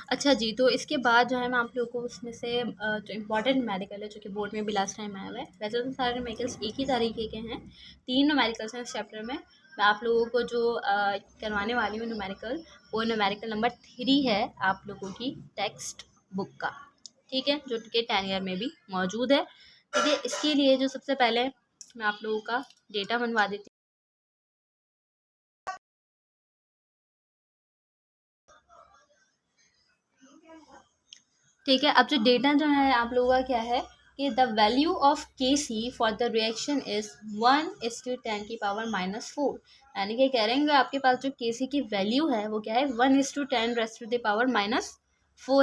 अच्छा जी, तो इसके बाद जो है मैं आप लोगों को उसमें से जो इम्पोर्टेंट न्यूमेरिकल है, जो कि बोर्ड में भी लास्ट टाइम आया हुआ है, वैसे तो सारे न्यूमेरिकल्स एक ही तरीके के हैं, 3 न्यूमेरिकल्स हैं इस चैप्टर में। मैं आप लोगों को जो करवाने वाली हूँ न्यूमेरिकल, वो न्यूमेरिकल नंबर 3 है आप लोगों की टेक्स्ट बुक का, ठीक है, जो कि 10 ईयर में भी मौजूद है, ठीक है। इसके लिए जो सबसे पहले मैं आप लोगों का डेटा बनवा देती ठीक है। अब जो डेटा जो है आप लोगों का क्या है कि द वैल्यू ऑफ के सी फॉर द रिएक्शन इज 1:10⁻⁴, यानी कि कह रहे हैं कि आपके पास जो के सी की वैल्यू है वो क्या है 1:10⁻⁴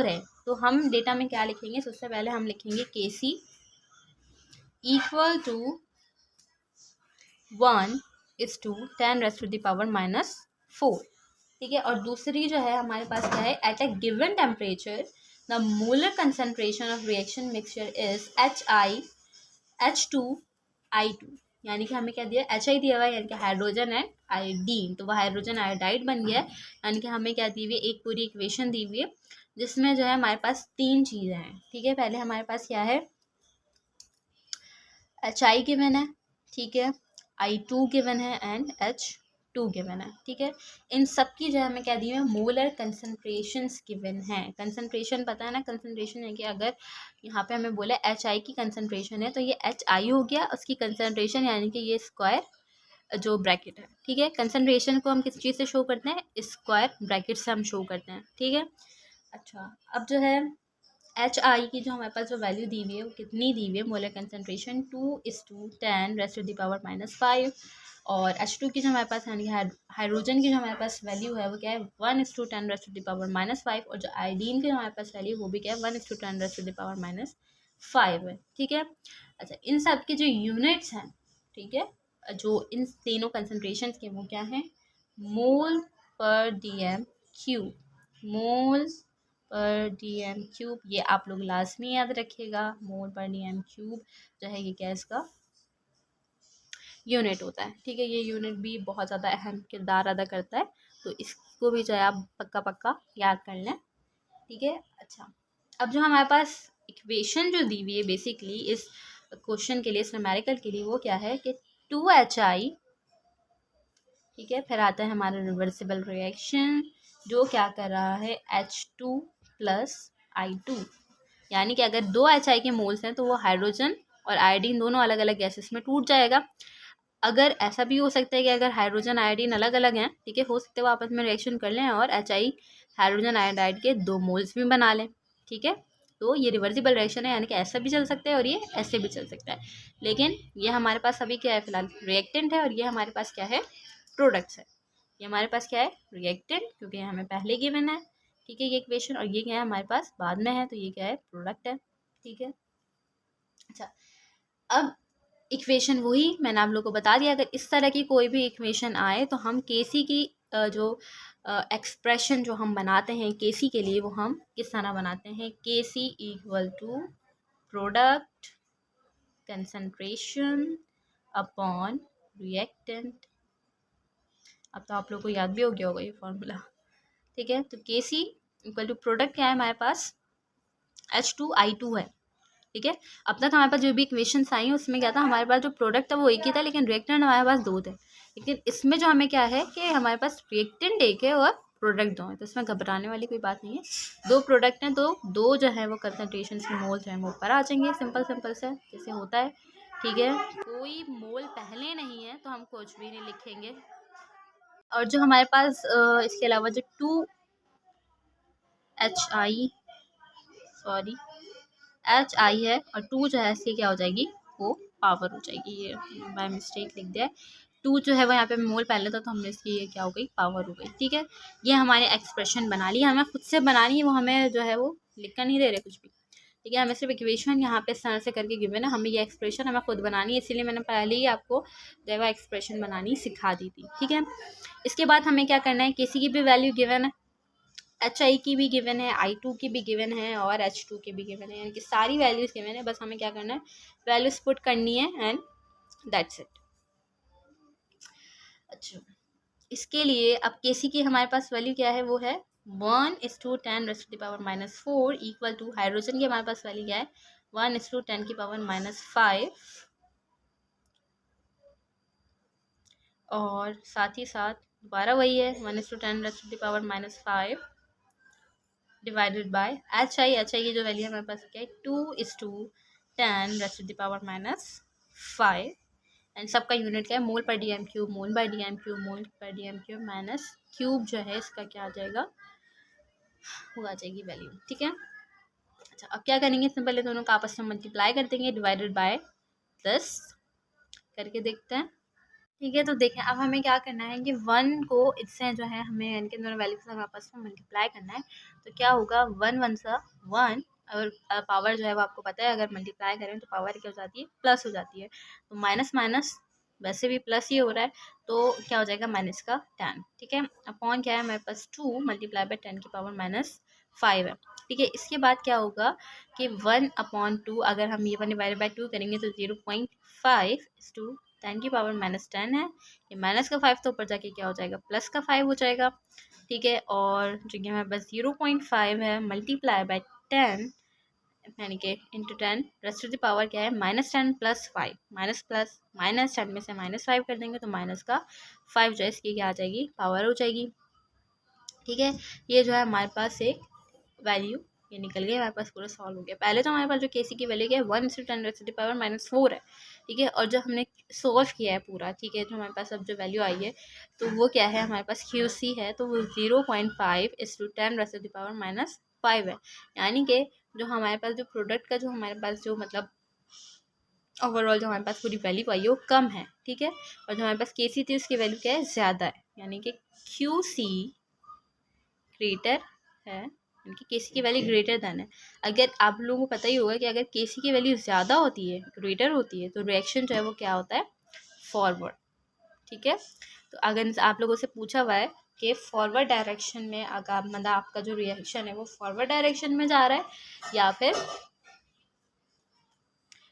है। तो हम डेटा में क्या लिखेंगे, सबसे पहले हम लिखेंगे के सी इक्वल टू 1:10⁻⁴, ठीक है। और दूसरी जो है हमारे पास क्या है, at a given temperature the molar concentration of reaction mixture is H2I2, यानी कि हमें क्या दिया, HI दिया हुआ है, यानी कि हाइड्रोजन एंड आयोडीन, तो वह हाइड्रोजन आयोडाइड बन गया है। यानी कि हमें क्या दी हुई है, एक पूरी इक्वेशन दी हुई है जिसमें जो है हमारे पास 3 चीज़ें हैं, ठीक है। पहले हमारे पास क्या है, HI गिवन है, ठीक है, I2 गिवन है एंड H2 गिवन है, ठीक है। इन सब की जो है हमें क्या दी है, मोलर कंसंट्रेशंस गिवन है। कंसंट्रेशन पता है ना, कंसंट्रेशन है कि अगर यहाँ पे हमें बोला HI की कंसंट्रेशन है तो ये HI हो गया उसकी कंसंट्रेशन, यानी कि ये स्क्वायर जो ब्रैकेट है, ठीक है। कंसंट्रेशन को हम किस चीज़ से शो करते हैं, स्क्वायर ब्रैकेट से हम शो करते हैं, ठीक है। अच्छा, अब जो है HI की जो हमारे पास जो वैल्यू दी हुई है वो कितनी दी हुई है, मोलर कंसंट्रेशन 2:10⁻⁵, और H2 की जो हमारे पास यानी हाइड्रोजन की जो हमारे पास वैल्यू है वो क्या है 1:10⁻⁵, और जो आयोडीन की जो हमारे पास वैल्यू वो भी क्या है 1:10⁻⁵ है, ठीक है। अच्छा, इन सब के जो यूनिट्स हैं, ठीक है, जो इन तीनों कंसंट्रेशन के वो क्या हैं, मोल पर DM क्यूब, मोल पर DM क्यूब, ये आप लोग लाजमी याद रखिएगा। मोल पर DM क्यूब जो है ये क्या है, इसका यूनिट होता है, ठीक है। ये यूनिट भी बहुत ज़्यादा अहम किरदार अदा करता है, तो इसको भी जो है आप पक्का पक्का याद कर लें, ठीक है। अच्छा, अब जो हमारे पास इक्वेशन जो दी हुई है बेसिकली इस क्वेश्चन के लिए, इस न्यूमेरिकल के लिए, वो क्या है कि 2HI, ठीक है, फिर आता है हमारा रिवर्सिबल रिएक्शन जो क्या कर रहा है H2 प्लस I2, यानी कि अगर 2 HI के मोल्स हैं तो वो हाइड्रोजन और आयोडीन दोनों अलग अलग गैसेस में टूट जाएगा। अगर ऐसा भी हो सकता है कि अगर हाइड्रोजन आयोडीन अलग अलग हैं, ठीक है, हो सकता है वो आपस में रिएक्शन कर लें और HI हाइड्रोजन आयोडाइड के 2 मोल्स भी बना लें, ठीक है। तो ये रिवर्सिबल रिएक्शन है, यानी कि ऐसा भी चल सकता है और ये ऐसे भी चल सकता है, लेकिन ये हमारे पास अभी क्या है, फिलहाल रिएक्टेंट है, और ये हमारे पास क्या है, प्रोडक्ट्स है। ये हमारे पास क्या है, रिएक्टेंट, क्योंकि ये हमें पहले गिवन है, ठीक है, ये इक्वेशन, और ये क्या है हमारे पास बाद में है, तो ये क्या है, प्रोडक्ट है, ठीक है। अच्छा, अब इक्वेशन वही मैंने आप लोग को बता दिया, अगर इस तरह की कोई भी इक्वेशन आए तो हम केसी की जो एक्सप्रेशन जो हम बनाते हैं केसी के लिए, वो हम किस तरह बनाते हैं, K C equal to product concentration upon reactant. अब तो आप लोग को याद भी हो गया होगा ये फॉर्मूला, ठीक है। तो केसी इक्वल टू प्रोडक्ट क्या है हमारे पास, H2I2 है, ठीक है। अब तक हमारे पास जो भी इक्वेशंस आई हैं उसमें क्या था, हमारे पास जो प्रोडक्ट था वो एक ही था, लेकिन रिएक्टेंट हमारे पास 2 थे। लेकिन इसमें जो हमें क्या है कि हमारे पास रिएक्टेंट एक है और प्रोडक्ट 2 है, तो इसमें घबराने वाली कोई बात नहीं है। 2 प्रोडक्ट हैं तो 2 जो है वो कंसनट्रेशन के मोल जो है वो ऊपर आ जाएंगे, सिंपल सिंपल से जैसे होता है, ठीक है। कोई मोल पहले नहीं है तो हम कुछ भी नहीं लिखेंगे। और जो हमारे पास इसके अलावा जो 2HI है और 2 जो है इसकी क्या हो जाएगी, वो पावर हो जाएगी, ये बाय मिस्टेक लिख दिया है। 2 जो है वो यहाँ पे मोल पहले था तो हमने इसकी ये क्या हो गई, पावर हो गई, ठीक है। ये हमारे एक्सप्रेशन बना ली, हमें खुद से बनानी है, वो हमें जो है वो लिख कर नहीं दे रहे कुछ भी, ठीक है। हमें सिर्फ इक्वेशन यहाँ पे इस तरह से करके गिवन है, हमें ये एक्सप्रेशन हमें खुद बनानी है, इसीलिए मैंने पहले ही आपको जो है वो एक्सप्रेशन बनानी सिखा दी थी, ठीक है। इसके बाद हमें क्या करना है, किसी की भी वैल्यू गिवन है, HI की भी गिवन है, I2 की भी गिवन है और H2 की भी गिवन है, यानी कि सारी वैल्यूज़ गिवन है, बस हमें क्या करना है, वैल्यूज पुट करनी है एंड दैट्स इट। अच्छा, इसके लिए अब केसी की हमारे पास वैल्यू क्या है, वो है 1:10⁻⁴ इक्वल टू हाइड्रोजन की हमारे पास वैल्यू क्या है 1:10⁻⁵ और साथ ही साथ दोबारा वही है 1:10⁻⁵ डिवाइडेड बाय HI की जो वैल्यू हमारे पास क्या है 2:10⁻⁵ एंड सबका यूनिट क्या है मोल पर DM क्यूब मोल बाय DM क्यूब मोल पर DM क्यूब माइनस क्यूब जो है इसका क्या आ जाएगा वो आ जाएगी वैल्यू। ठीक है, अच्छा अब क्या करेंगे सिंपल दोनों का आपस में मल्टीप्लाई कर देंगे डिवाइडेड बाय 10 करके देखते हैं। ठीक है, तो देखें अब हमें क्या करना है कि 1 को इससे जो है हमें इनके दोनों वैल्यू से आपस में मल्टीप्लाई करना है। तो क्या होगा 1 1 सा 1 और पावर जो है वो आपको पता है अगर मल्टीप्लाई करें तो पावर क्या हो जाती है प्लस हो जाती है। तो माइनस माइनस वैसे भी प्लस ही हो रहा है तो क्या हो जाएगा माइनस का 10। ठीक है, अपॉन क्या है हमारे पास 2 मल्टीप्लाई बाय 10 की पावर -5 है। ठीक है, इसके बाद क्या होगा कि 1/2 अगर हम ये 1 डिवाइडेड बाय 2 करेंगे तो 0.5 इस टू 10 की पावर -10 है। ये माइनस का 5 तो ऊपर जाके क्या हो जाएगा प्लस का 5 हो जाएगा। ठीक है, और जो कि हमारे पास 0.5 है मल्टीप्लाई बाय 10 यानी कि into 10 rest of the power क्या है -10 + 5 -10 में से -5 कर देंगे तो माइनस का 5 जो है इसकी क्या आ जाएगी पावर हो जाएगी। ठीक है, ये जो है हमारे पास एक वैल्यू ये निकल गई, हमारे पास पूरा सॉल्व हो गया। पहले तो हमारे पास जो केसी की वैल्यू क्या है 1/10⁻⁴ है। ठीक है, और जो हमने सॉल्व किया है पूरा, ठीक है, जो हमारे पास अब जो वैल्यू आई है तो वो क्या है हमारे पास QC है तो वो 0.5/10⁻⁵ है। यानी कि जो हमारे पास जो प्रोडक्ट का जो हमारे पास जो मतलब ओवरऑल जो हमारे पास पूरी वैल्यू आई है वो कम है। ठीक है, और जो हमारे पास केसी थी उसकी वैल्यू क्या है ज़्यादा है, यानी कि QC ग्रेटर है, उनकी केसी की वैल्यू ग्रेटर देन है। अगर आप लोगों को पता ही होगा कि अगर केसी की वैल्यू ज़्यादा होती है ग्रेटर होती है तो रिएक्शन जो है वो क्या होता है फॉरवर्ड। ठीक है, तो अगर आप लोगों से पूछा हुआ है कि फॉरवर्ड डायरेक्शन में अगर मतलब आपका जो रिएक्शन है वो फॉरवर्ड डायरेक्शन में जा रहा है या फिर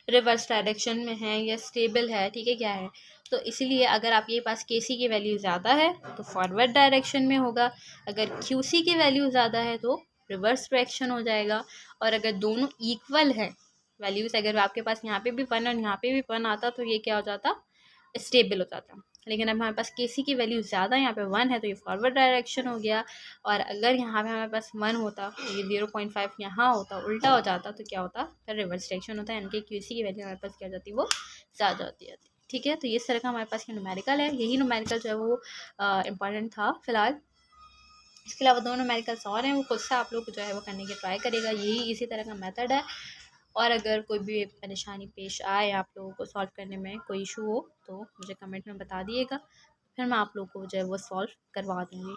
रिवर्स डायरेक्शन में है या स्टेबल है, ठीक है क्या है, तो इसीलिए अगर आपके पास केसी की वैल्यू ज़्यादा है तो फॉरवर्ड डायरेक्शन में होगा, अगर क्यूसी की वैल्यू ज़्यादा है तो रिवर्स डायरेक्शन हो जाएगा। और अगर दोनों इक्वल है वैल्यूज़, अगर आपके पास यहाँ पे भी 1 और यहाँ पे भी 1 आता तो ये क्या हो जाता स्टेबल हो जाता। लेकिन अब हमारे पास केसी की वैल्यू ज़्यादा यहाँ पे 1 है तो ये फॉरवर्ड डायरेक्शन हो गया। और अगर यहाँ पे हमारे पास 1 होता तो ये 0.5 यहाँ होता उल्टा हो जाता तो क्या होता फिर रिवर्स डायरेक्शन होता है, यानी कि क्यूसी की वैल्यू हमारे पास क्या हो जाती वो ज़्यादा होती है। ठीक है, तो ये तरह का हमारे पास ये न्यूमेरिकल है, यही न्यूमेरिकल जो है वो इम्पॉर्टेंट था फिलहाल। इसके अलावा 2 न्यूमेरिकल्स और हैं वो खुद से आप लोग जो है वो करने की ट्राई करेगा, यही इसी तरह का मेथड है। और अगर कोई भी परेशानी पेश आए आप लोगों को सॉल्व करने में कोई इशू हो तो मुझे कमेंट में बता दिएगा, फिर मैं आप लोगों को जो है वो सॉल्व करवा दूँगी।